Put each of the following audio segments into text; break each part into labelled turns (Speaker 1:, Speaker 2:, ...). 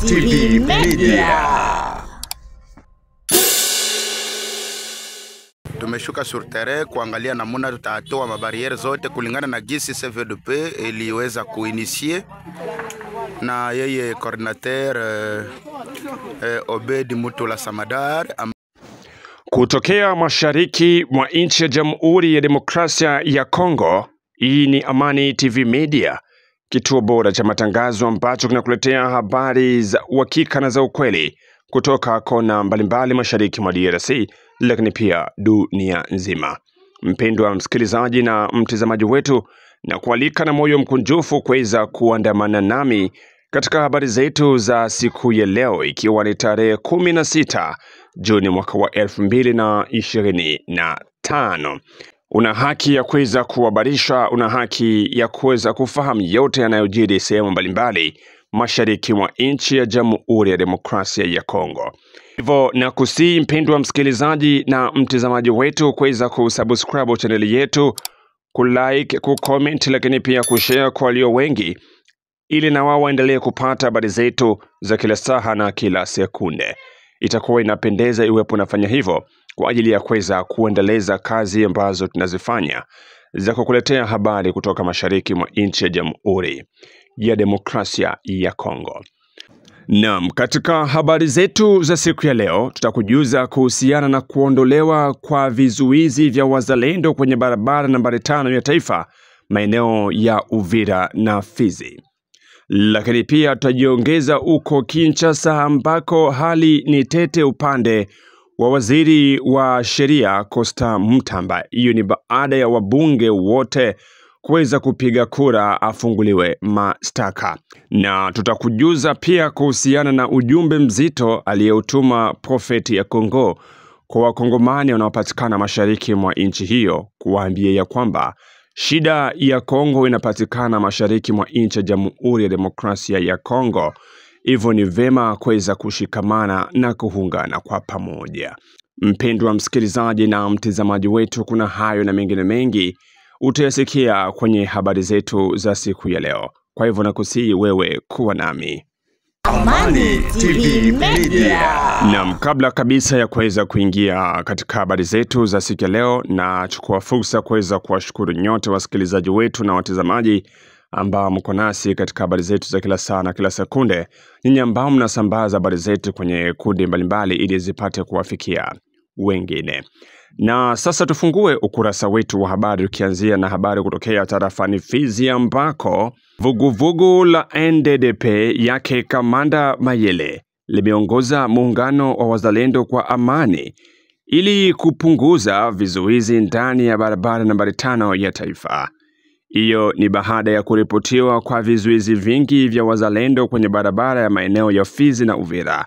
Speaker 1: TV Media.
Speaker 2: Tumeshuka sur terrain kuangalia namna tutatoa mabariere zote kulingana na gisi CVDP iliweza kuinisie na yeye coordinateur Obedi Mutula Samadar
Speaker 3: kutokea mashariki mwa nchi ya Jamhuri ya Demokrasia ya Kongo. Hii ni Amani TV Media, kituo bora cha matangazo ambacho kinakuletea habari za uhakika na za ukweli kutoka kona mbalimbali mashariki mwa DRC, lakini pia dunia nzima. Mpendwa msikilizaji na mtazamaji wetu, na kualika na moyo mkunjufu kuweza kuandamana nami katika habari zetu za siku ya leo, ikiwa ni tarehe 16 Juni mwaka wa 2025. Una haki ya kuweza kuhabarishwa, una haki ya kuweza kufahamu yote yanayojiri sehemu mbalimbali mashariki mwa nchi ya Jamhuri ya Demokrasia ya Kongo. Hivyo na kusihi mpendwa msikilizaji na mtazamaji wetu kuweza kusubscribe channel yetu, kulike, kucomment, lakini pia kushare kwa walio wengi, ili na wao waendelee kupata habari zetu za kila saa na kila sekunde. Itakuwa inapendeza iwepo nafanya hivyo kwa ajili ya kuweza kuendeleza kazi ambazo tunazifanya za kukuletea habari kutoka mashariki mwa nchi ya Jamhuri ya Demokrasia ya Kongo. Naam, katika habari zetu za siku ya leo tutakujuza kuhusiana na kuondolewa kwa vizuizi vya wazalendo kwenye barabara nambari 5 ya taifa maeneo ya Uvira na Fizi. Lakini pia tutajiongeza uko Kinshasa ambako hali ni tete upande wa waziri wa sheria Costa Mutamba. Hiyo ni baada ya wabunge wote kuweza kupiga kura afunguliwe mashtaka. Na tutakujuza pia kuhusiana na ujumbe mzito aliyeutuma Prophet ya Kongo kwa wakongomani wanaopatikana mashariki mwa nchi hiyo, kuwaambia ya kwamba shida ya Kongo inapatikana mashariki mwa nchi ya Jamhuri ya Demokrasia ya Kongo. Hivyo ni vema kuweza kushikamana na kuungana kwa pamoja. Mpendwa msikilizaji na mtazamaji wetu, kuna hayo na mengine mengi utayasikia kwenye habari zetu za siku ya leo. Kwa hivyo nakusihi wewe kuwa nami.
Speaker 1: Amani TV Media.
Speaker 3: Naam, kabla kabisa ya kuweza kuingia katika habari zetu za siku ya leo, na chukua fursa kuweza kuwashukuru nyote wasikilizaji wetu na watazamaji ambao mko nasi katika habari zetu za kila saa na kila sekunde. Ninyi ambao mnasambaza habari zetu kwenye kundi mbalimbali ili zipate kuwafikia wengine. Na sasa tufungue ukurasa wetu wa habari ukianzia na habari kutokea tarafani Fizi ambako vuguvugu la NDDP yake Kamanda Mayele limeongoza muungano wa wazalendo kwa amani ili kupunguza vizuizi ndani ya barabara nambari 5 ya taifa. Hiyo ni baada ya kuripotiwa kwa vizuizi vingi vya wazalendo kwenye barabara ya maeneo ya Fizi na Uvira.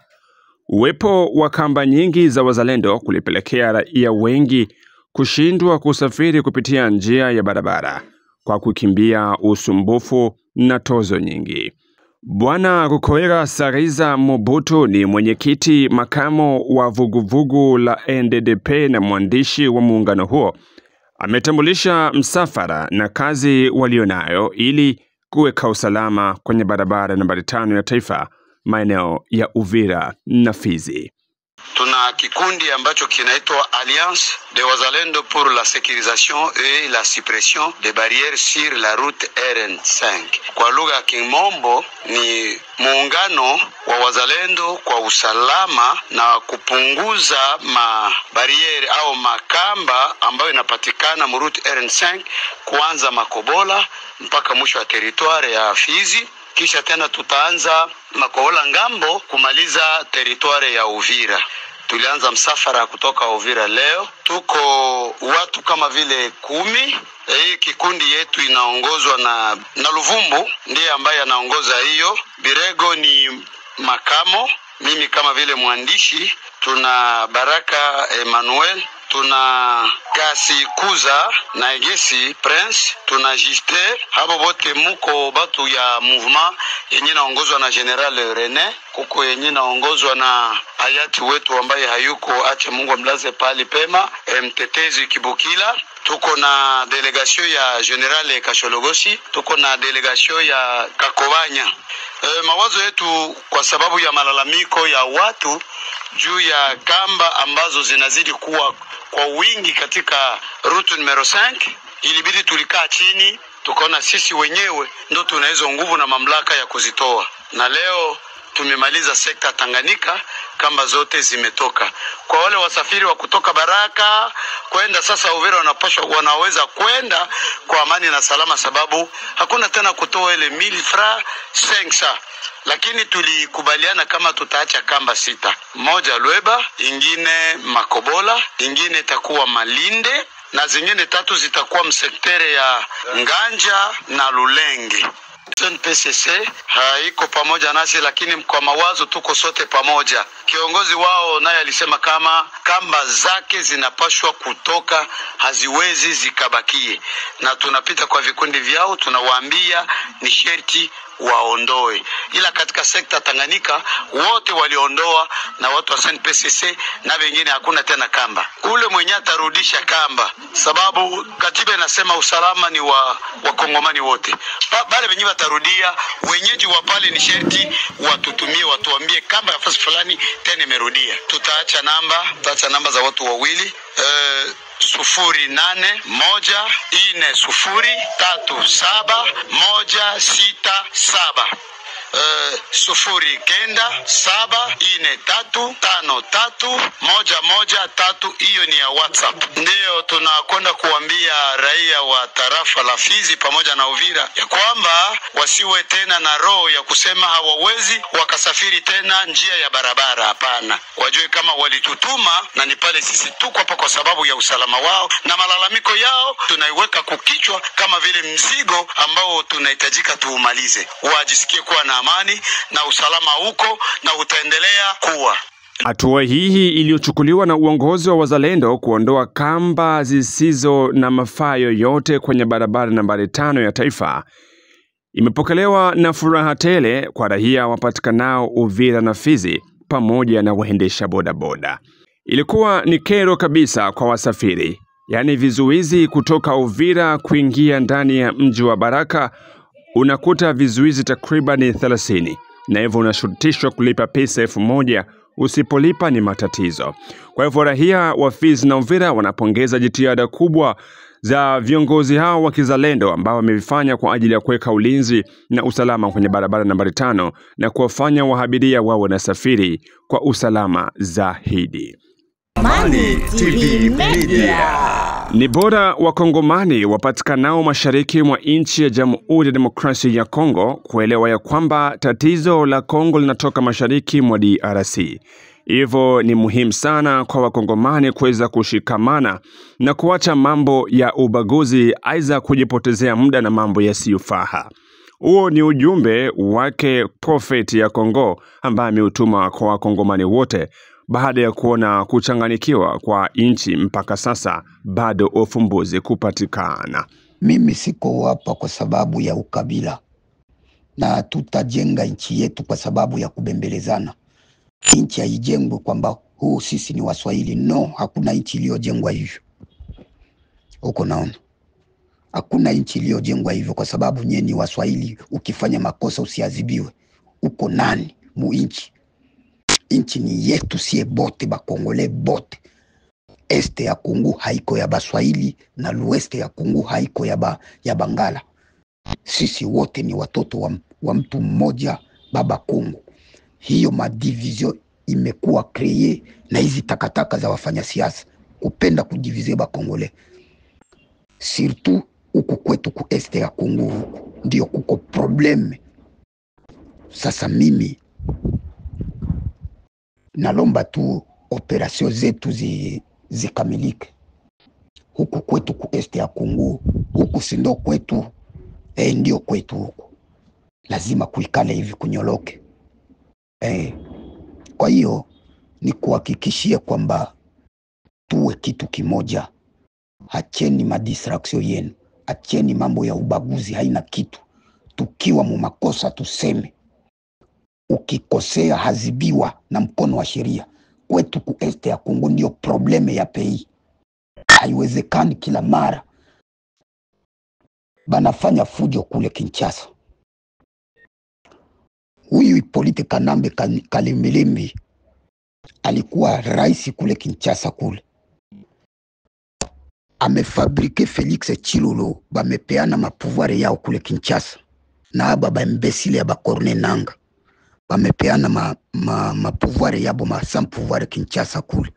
Speaker 3: Uwepo wa kamba nyingi za wazalendo kulipelekea raia wengi kushindwa kusafiri kupitia njia ya barabara kwa kukimbia usumbufu na tozo nyingi. Bwana Rukoera Sariza Mobutu ni mwenyekiti makamo wa vuguvugu la NDDP na mwandishi wa muungano huo. Ametambulisha msafara na kazi walionayo ili kuweka usalama kwenye barabara nambari 5 ya taifa maeneo ya Uvira na Fizi.
Speaker 4: Tuna kikundi ambacho kinaitwa Alliance de Wazalendo pour la sécurisation et la suppression des barrières sur la route RN5. Kwa lugha ya Kimombo ni muungano wa wazalendo kwa usalama na kupunguza mabariere au makamba ambayo inapatikana mu route RN5 kuanza Makobola mpaka mwisho wa territoire ya Fizi. Kisha tena tutaanza Makobola ngambo kumaliza territoire ya Uvira. Tulianza msafara kutoka Uvira leo. Tuko watu kama vile 10. Hii kikundi yetu inaongozwa na Luvumbu, ndiye ambaye anaongoza hiyo. Birego ni makamo, mimi kama vile mwandishi. Tuna Baraka Emmanuel, tuna Kasi Kuza na Egesi Prince, tuna Juste. Habo bote muko batu ya mouvement yenye naongozwa na General René huko yenye naongozwa na hayati wetu ambaye hayuko, acha Mungu amlaze pali pema, mtetezi Kibukila. Tuko na delegation ya General Kashologoshi, tuko na delegation ya Kakobanya. Mawazo yetu kwa sababu ya malalamiko ya watu juu ya kamba ambazo zinazidi kuwa kwa wingi katika route numero 5, ilibidi tulikaa chini tukaona sisi wenyewe ndo tuna hizo nguvu na mamlaka ya kuzitoa, na leo tumemaliza sekta Tanganyika, kamba zote zimetoka. Kwa wale wasafiri wa kutoka Baraka kwenda sasa Uvira wanaweza kwenda kwa amani na salama, sababu hakuna tena kutoa ile 1000 francs 500. Lakini tulikubaliana kama tutaacha kamba 6, moja Lweba, ingine Makobola, ingine itakuwa Malinde na zingine 3 zitakuwa msektere ya Nganja na Lulenge. PCC haiko pamoja nasi, lakini kwa mawazo tuko sote pamoja. Kiongozi wao naye alisema kama kamba zake zinapashwa kutoka, haziwezi zikabakie, na tunapita kwa vikundi vyao tunawaambia ni sherti waondoe. Ila katika sekta Tanganyika wote waliondoa, na watu wa SNPCC na wengine hakuna tena kamba. Ule mwenye atarudisha kamba, sababu katiba inasema usalama ni wa Kongomani wote. Bale wenyewe watarudia, wenyeji wa pale ni sherti watutumie, watuambie kamba ya fasi fulani tena imerudia. Tutaacha namba za watu wawili 08403717 097453531113. Hiyo ni ya WhatsApp. Ndio tunakwenda kuambia raia wa tarafa la Fizi pamoja na Uvira ya kwamba wasiwe tena na roho ya kusema hawawezi wakasafiri tena njia ya barabara. Hapana, wajue kama walitutuma na ni pale sisi tuko hapa kwa sababu ya usalama wao, na malalamiko yao tunaiweka kukichwa kama vile mzigo ambao tunahitajika tuumalize. Wajisikie kuwa na amani na usalama huko na utaendelea kuwa.
Speaker 3: Hatua hii iliyochukuliwa na uongozi wa wazalendo kuondoa kamba zisizo na mafaa yoyote kwenye barabara nambari 5 ya taifa imepokelewa na furaha tele kwa raia wapatikanao Uvira na Fizi pamoja na waendesha bodaboda. Ilikuwa ni kero kabisa kwa wasafiri, yani vizuizi kutoka Uvira kuingia ndani ya mji wa Baraka. Unakuta vizuizi takriban 30, na hivyo unashurutishwa kulipa pesa 1000. Usipolipa ni matatizo. Kwa hivyo raia wa Fizi na Uvira wanapongeza jitihada kubwa za viongozi hao wa kizalendo ambao wamevifanya kwa ajili ya kuweka ulinzi na usalama kwenye barabara nambari 5 na kuwafanya wahabiria wao na safiri kwa usalama zaidi.
Speaker 1: Amani TV Media.
Speaker 3: Ni bora Wakongomani wapatikanao mashariki mwa nchi ya Jamhuri ya Demokrasia ya Kongo kuelewa ya kwamba tatizo la Kongo linatoka mashariki mwa DRC. Hivyo ni muhimu sana kwa Wakongomani kuweza kushikamana na kuacha mambo ya ubaguzi, aidha kujipotezea muda na mambo yasiyofaa. Huo ni ujumbe wake Prophet ya Kongo ambaye ameutuma kwa Wakongomani wote baada ya kuona kuchanganikiwa kwa nchi mpaka sasa bado ufumbuzi kupatikana.
Speaker 5: Mimi siko hapa kwa sababu ya ukabila, na tutajenga nchi yetu kwa sababu ya kubembelezana. Nchi haijengwi kwamba sisi ni Waswahili. No, hakuna nchi iliyojengwa hivyo. Uko naona? Hakuna nchi iliyojengwa hivyo kwa sababu nyinyi ni Waswahili, ukifanya makosa usiadhibiwe. Uko nani mu nchi? Nchi ni yetu sie bote, Bakongole bote. Este ya Kongo haiko ya Baswahili na lueste ya Kongo haiko ya Bangala. Sisi wote ni watoto wa mtu mmoja, baba Kongo. Hiyo madivision imekuwa kreye na hizi takataka za wafanya siasa kupenda kudivize Bakongole. Surtout huku kwetu ku este ya Kongo ndio kuko probleme. Sasa mimi nalomba tu operasyon zetu zikamilike. Huku kwetu ku este ya Kongo, huku sindo kwetu, ndio kwetu huku. Lazima kuikale hivi kunyoloke. Kwa hiyo ni kuhakikishia kwamba tuwe kitu kimoja. Acheni madistraction yenu, acheni mambo ya ubaguzi, haina kitu. Tukiwa mu makosa tuseme. ukikosea hazibiwa na mkono wa sheria. Kwetu ku este ya Kongo ndio probleme ya pei. Haiwezekani kila mara banafanya fujo kule Kinshasa. Huyu Hippolyte Kanambe Kalembelembi alikuwa rais kule Kinshasa kule. Amefabrike Felix Chilolo, bamepeana mapouvoir yao kule Kinshasa. Na aba imbesile ya Corne Nanga bamepeana mapouvoir yabo sans pouvoir Kinshasa kule.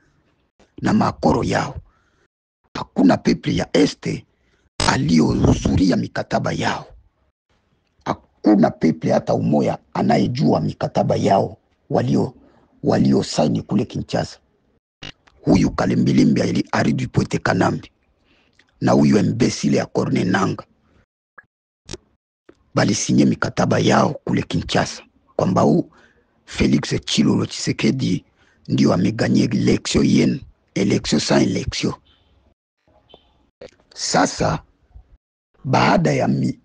Speaker 5: Na makoro yao. Hakuna peple ya este aliohudhuria mikataba yao. Hakuna peple hata umoya anayejua mikataba yao walio saini kule Kinshasa. Huyu Kalembelembi Aridu Hippolyte Kanambe na huyu imbesile ya Corne Nanga bali sinye mikataba yao kule Kinshasa kwamba huu Felix Chilolo Tshisekedi ndio ameganye election yenu, election sans election. Sasa baada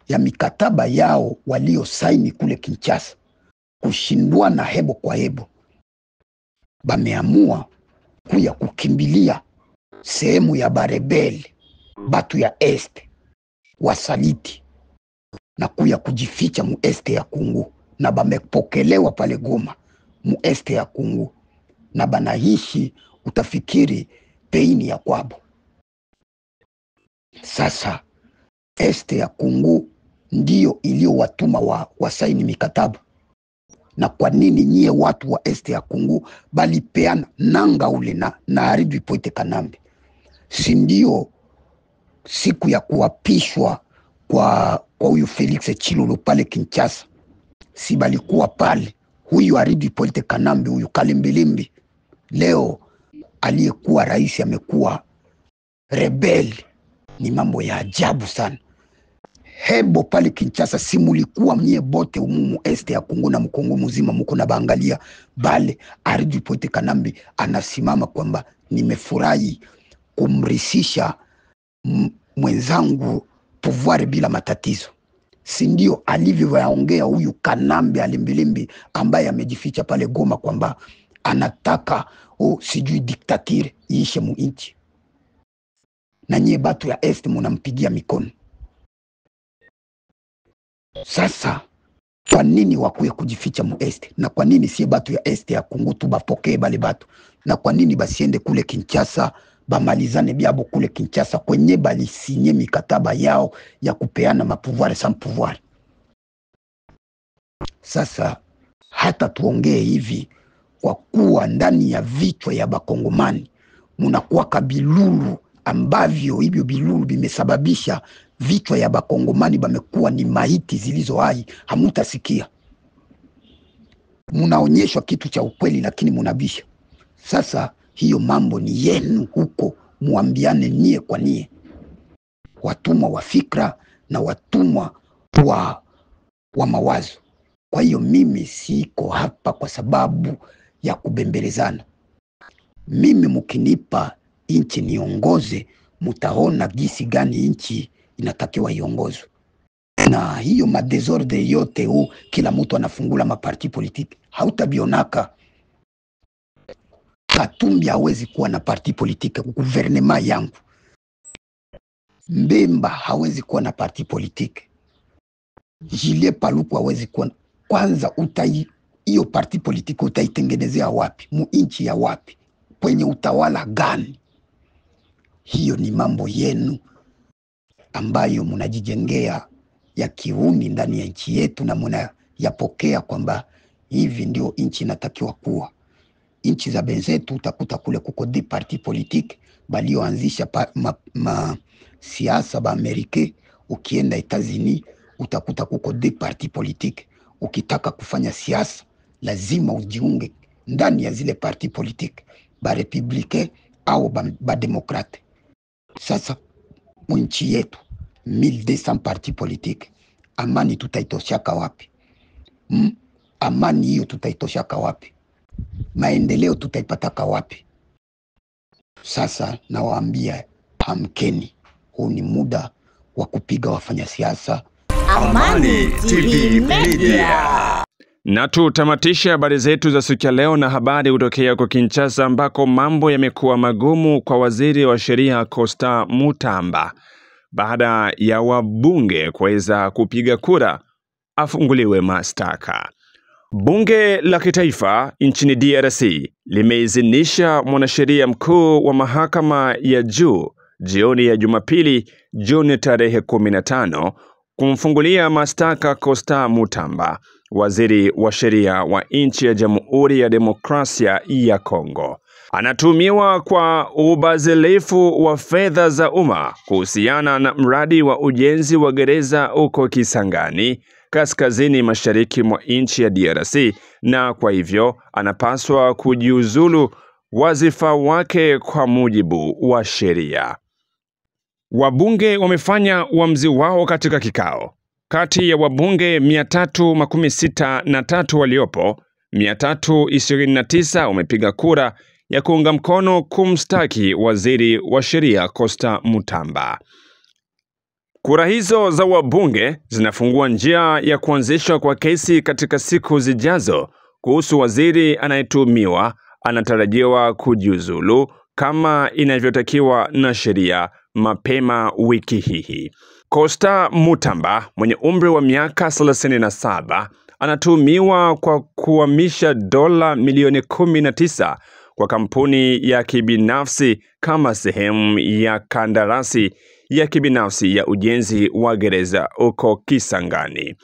Speaker 5: ya mikataba yao walio saini kule Kinshasa kushindwa na hebo kwa hebo, bameamua kuya kukimbilia sehemu ya barebele, batu ya este wasaliti, na kuya kujificha mu este ya Kongo, na bamepokelewa pale Goma mu este ya Kongo, na banaishi utafikiri peini ya kwabo. Sasa este ya Kongo ndio ilio watuma wasaini mikataba. Na kwa nini nyie watu wa este ya Kongo balipeana nanga ule na Aridu Hippolyte Kanambe? Si ndio siku ya kuapishwa kwa huyu Felix Chilolo pale Kinshasa, si balikuwa pale huyu Aridu Hippolyte Kanambe, huyu Kalembelembi leo aliyekuwa rais amekuwa rebeli? Ni mambo ya ajabu sana. Hebo pale Kinshasa simulikuwa mie bote umumu este ya Kongo na mkongo mzima muko na baangalia, bale Aridu Hippolyte Kanambe anasimama kwamba nimefurahi kumrisisha mwenzangu pouvoir bila matatizo. Si ndio alivyoyaongea huyu Kanambe Kalembelembi ambaye amejificha pale Goma kwamba anataka sijui diktatire iishe mu nchi, na nyie batu ya este munampigia mikono. Sasa kwa nini wakuye kujificha mu este? Na kwa nini sie batu ya este ya Kongo tubapokee bale batu? Na kwa nini basiende kule Kinshasa bamalizane biabo kule Kinshasa kwenye balisinye mikataba yao ya kupeana mapouvoir sans pouvoir? Sasa hata tuongee hivi, kwa kuwa ndani ya vichwa ya bakongomani munakuwa kabilulu ambavyo hivyo bilulu bimesababisha vichwa ya bakongomani bamekuwa ni maiti zilizo hai, hamutasikia. Munaonyeshwa kitu cha ukweli lakini munabisha. Sasa hiyo mambo ni yenu huko, muambiane nie kwa nie, watumwa wa fikra na watumwa wa mawazo. Kwa hiyo mimi siko hapa kwa sababu ya kubembelezana. Mimi mukinipa inchi niongoze, mutaona gisi gani inchi inatakiwa iongozwe. Na hiyo madesordre yote kila mtu anafungula maparti politiki, hautabionaka. Katumbi hawezi kuwa na parti politiki, guvernema yangu. Mbemba hawezi kuwa na parti politiki. Julien Paluku hawezi kuwa. Kwanza hiyo parti politiki utaitengenezea wapi? Mu inchi ya wapi? Kwenye utawala gani? Hiyo ni mambo yenu ambayo munajijengea ya kiuni ndani ya nchi yetu, na munayapokea kwamba hivi ndio nchi inatakiwa kuwa. Nchi za benzetu utakuta kule kuko di parti politique balioanzisha siasa ba Amerike. Ukienda Etats-Unis utakuta kuko di parti politique. Ukitaka kufanya siasa lazima ujiunge ndani ya zile parti politique, ba republicain au ba demokrate. Sasa nchi yetu 1200 parti politique, amani tutaitoshaka wapi? Amani hiyo tutaitoshaka wapi? Maendeleo tutaipataka wapi? Sasa nawaambia, amkeni, huu ni muda wa kupiga wafanya siasa.
Speaker 1: Amani TV Media.
Speaker 3: Na tutamatisha habari zetu za siku ya leo na habari kutokea kwa Kinshasa, ambako mambo yamekuwa magumu kwa waziri wa sheria Constant Mutamba baada ya wabunge kuweza kupiga kura afunguliwe mashtaka. Bunge la kitaifa nchini DRC limeidhinisha mwanasheria mkuu wa mahakama ya juu jioni ya Jumapili, Juni tarehe 15, kumfungulia mashtaka Constant Mutamba, waziri wa sheria wa nchi ya Jamhuri ya Demokrasia ya Kongo. Anatumiwa kwa ubadhilifu wa fedha za umma kuhusiana na mradi wa ujenzi wa gereza huko Kisangani, kaskazini mashariki mwa nchi ya DRC, na kwa hivyo anapaswa kujiuzulu wazifa wake kwa mujibu wa sheria. Wabunge wamefanya uamuzi wao katika kikao. Kati ya wabunge 363 waliopo, 329 wamepiga kura ya kuunga mkono kumstaki waziri wa sheria Constant Mutamba. Kura hizo za wabunge zinafungua njia ya kuanzishwa kwa kesi katika siku zijazo kuhusu waziri anayetuhumiwa anatarajiwa kujiuzulu kama inavyotakiwa na sheria mapema wiki hii. Constant Mutamba mwenye umri wa miaka 37 anatuhumiwa kwa kuhamisha dola milioni 19 kwa kampuni ya kibinafsi kama sehemu ya kandarasi ya kibinafsi ya ujenzi wa gereza huko Kisangani.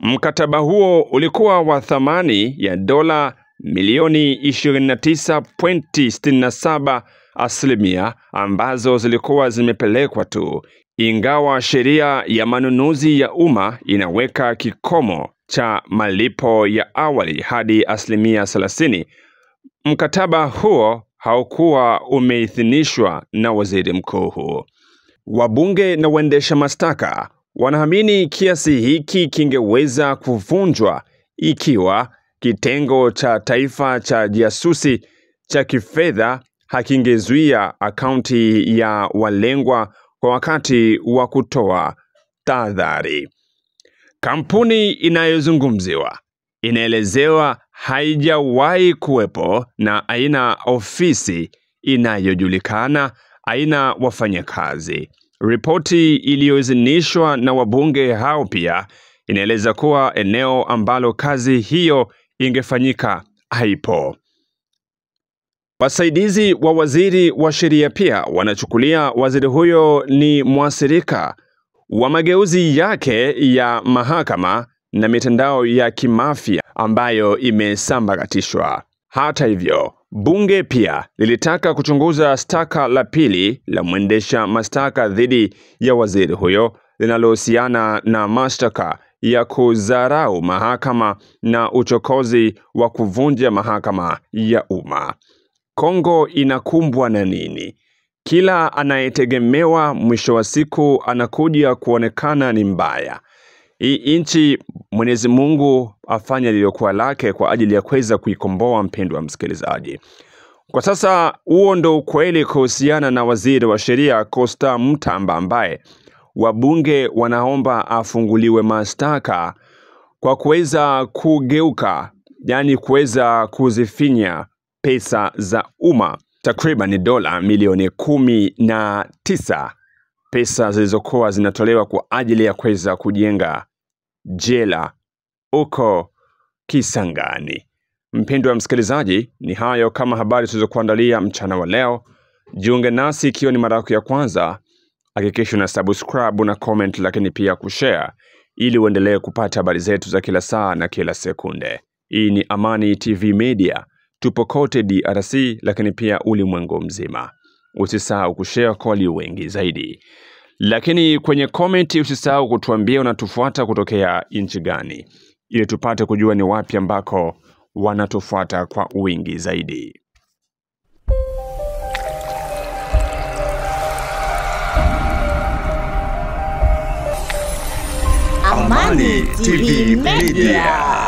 Speaker 3: Mkataba huo ulikuwa wa thamani ya dola milioni 29.67 ambazo zilikuwa zimepelekwa tu, ingawa sheria ya manunuzi ya umma inaweka kikomo cha malipo ya awali hadi 30%. Mkataba huo haukuwa umeidhinishwa na waziri mkuu. Wabunge na waendesha mashtaka wanaamini kiasi hiki kingeweza kuvunjwa ikiwa kitengo cha taifa cha jasusi cha kifedha hakingezuia akaunti ya walengwa kwa wakati wa kutoa tahadhari. Kampuni inayozungumziwa inaelezewa haijawahi kuwepo na aina ofisi inayojulikana, aina wafanyakazi. Ripoti iliyoidhinishwa na wabunge hao pia inaeleza kuwa eneo ambalo kazi hiyo ingefanyika haipo. Wasaidizi wa waziri wa sheria pia wanachukulia waziri huyo ni mwathirika wa mageuzi yake ya mahakama na mitandao ya kimafia ambayo imesambaratishwa. Hata hivyo, bunge pia lilitaka kuchunguza shtaka la pili la mwendesha mashtaka dhidi ya waziri huyo linalohusiana na mashtaka ya kudharau mahakama na uchokozi wa kuvunja mahakama ya umma. Kongo inakumbwa na nini? Kila anayetegemewa mwisho wa siku anakuja kuonekana ni mbaya. Hii nchi Mwenyezi Mungu afanya lililokuwa lake kwa ajili ya kuweza kuikomboa, mpendwa msikilizaji. Kwa sasa huo ndo ukweli kuhusiana na waziri wa sheria Constant Mutamba, ambaye wabunge wanaomba afunguliwe mashtaka kwa kuweza kugeuka, yani kuweza kuzifinya pesa za umma, takriban dola milioni 19, pesa zilizokuwa zinatolewa kwa ajili ya kuweza kujenga jela uko Kisangani. Mpendwa msikilizaji, ni hayo kama habari tulizokuandalia mchana wa leo. Jiunge nasi ikiwa ni mara yako ya kwanza. Hakikisha na subscribe na comment, lakini pia kushare ili uendelee kupata habari zetu za kila saa na kila sekunde. Hii ni Amani TV Media. Tupo kote DRC, lakini pia ulimwengu mzima. Usisahau kushare kwa walio wengi zaidi. Lakini kwenye comment usisahau kutuambia unatufuata kutokea nchi gani, ili tupate kujua ni wapi ambako wanatufuata kwa wingi zaidi.
Speaker 1: Amani TV Media.